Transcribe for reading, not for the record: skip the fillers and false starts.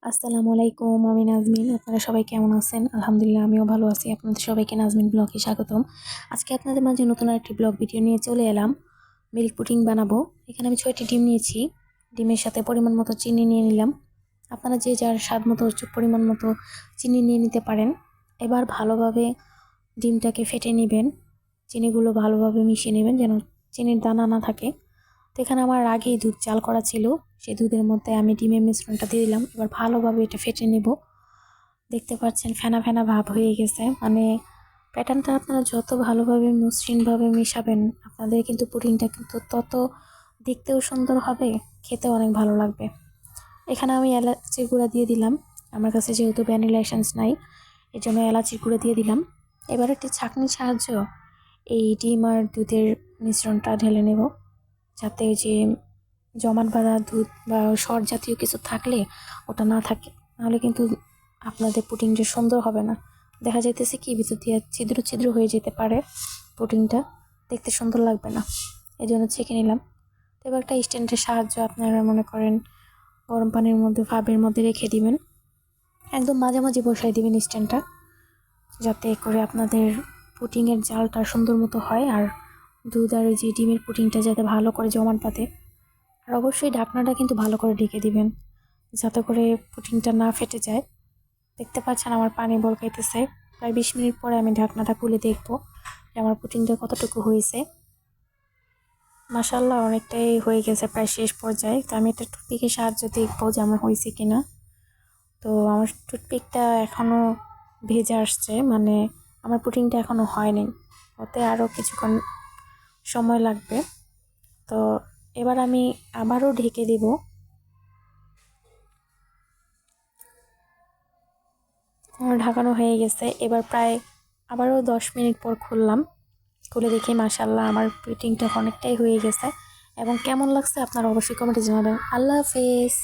আসসালামু আলাইকুম, আমি নাজমিন। আপনারা সবাই কেমন আছেন? আলহামদুলিল্লাহ আমিও ভালো আছি। আপনাদের সবাইকে নাজমিন ব্লগে স্বাগতম। আজকে আপনাদের মাঝে নতুন আরেকটি ব্লগ ভিডিও নিয়ে চলে এলাম। মিল্ক পুডিং বানাবো। এখানে আমি 6টি ডিম নিয়েছি। ডিমের সাথে পরিমাণ মতো চিনি নিয়ে নিলাম। আপনারা যে যার স্বাদ মতো পরিমাণ মতো চিনি নিয়ে নিতে পারেন। এবার ভালোভাবে ডিমটাকে ফেটে নেবেন। চিনিগুলো ভালোভাবে মিশিয়ে নেবেন যেন চিনির দানা না থাকে। তো এখানে আমার আগেই দুধ জাল করা ছিল, সেই দুধের মধ্যে আমি ডিমের মিশ্রণটা দিয়ে দিলাম। এবার ভালোভাবে এটা ফেটে নেব। দেখতে পাচ্ছেন ফেনা ফেনা ভাব হয়ে গেছে, মানে প্যাটার্নটা আপনারা যত ভালোভাবে মসৃণভাবে মেশাবেন আপনাদের কিন্তু পুডিংটা কিন্তু তত দেখতেও সুন্দর হবে, খেতেও অনেক ভালো লাগবে। এখানে আমি এলাচির গুঁড়া দিয়ে দিলাম। আমার কাছে যেহেতু ভ্যানিলা এসেন্স নাই, এই জন্য এলাচির গুঁড়া দিয়ে দিলাম। এবার একটি ছাঁকনির সাহায্য এই ডিম আর দুধের মিশ্রণটা ঢেলে নেব, যাতে যে জমাট বাঁধা দুধ বা সর জাতীয় কিছু থাকলে ওটা না থাকে, নাহলে কিন্তু আপনাদের পুডিংটা সুন্দর হবে না। দেখা যাইতেছে কি ভিতর দিয়ে ছিদ্র ছিদ্র হয়ে যেতে পারে, পুডিংটা দেখতে সুন্দর লাগবে না। এই জন্য ছেঁকে নিলাম। তো এবার একটা স্ট্যান্ডের সাহায্য আপনারা মনে করেন গরম পানির মধ্যে ভাবের মধ্যে রেখে দিবেন, একদম মাঝামাঝি বসাই দিবেন স্ট্যান্ডটা, যাতে করে আপনাদের পুডিংয়ের জালটা সুন্দর মতো হয় আর দুধ আর যে ডিমের পুডিংটা যাতে ভালো করে জমাট বাঁধে। আর অবশ্যই ঢাকনাটা কিন্তু ভালো করে ঢেকে দিবেন, যাতে করে পুডিংটা না ফেটে যায়। দেখতে পাচ্ছেন আমার পানি বলকাইতেছে। প্রায় 20 মিনিট পরে আমি ঢাকনাটা খুলে দেখবো যে আমার পুডিংটা কতটুকু হয়েছে। মাশাআল্লাহ অনেকটাই হয়ে গেছে, প্রায় শেষ পর্যায়ে। তো আমি একটা টুথপিকের সাহায্যে দেখবো যে আমার হয়েছে কিনা। তো আমার টুথপিকটা এখনও ভেজে আসছে, মানে আমার পুডিংটা এখনও হয়নি, ওতে আরও কিছুক্ষণ সময় লাগবে। তো এবার আমি আবারও ঢেকে দেব। আমার ঢাকানো হয়ে গেছে। এবার প্রায় আবারও 10 মিনিট পর খুললাম। খুলে দেখি মাশাআল্লাহ আমার পুডিংটা অনেকটাই হয়ে গেছে। এবং কেমন লাগছে আপনারা অবশ্যই কমেন্টে জানাবেন। আল্লাহ হাফেজ।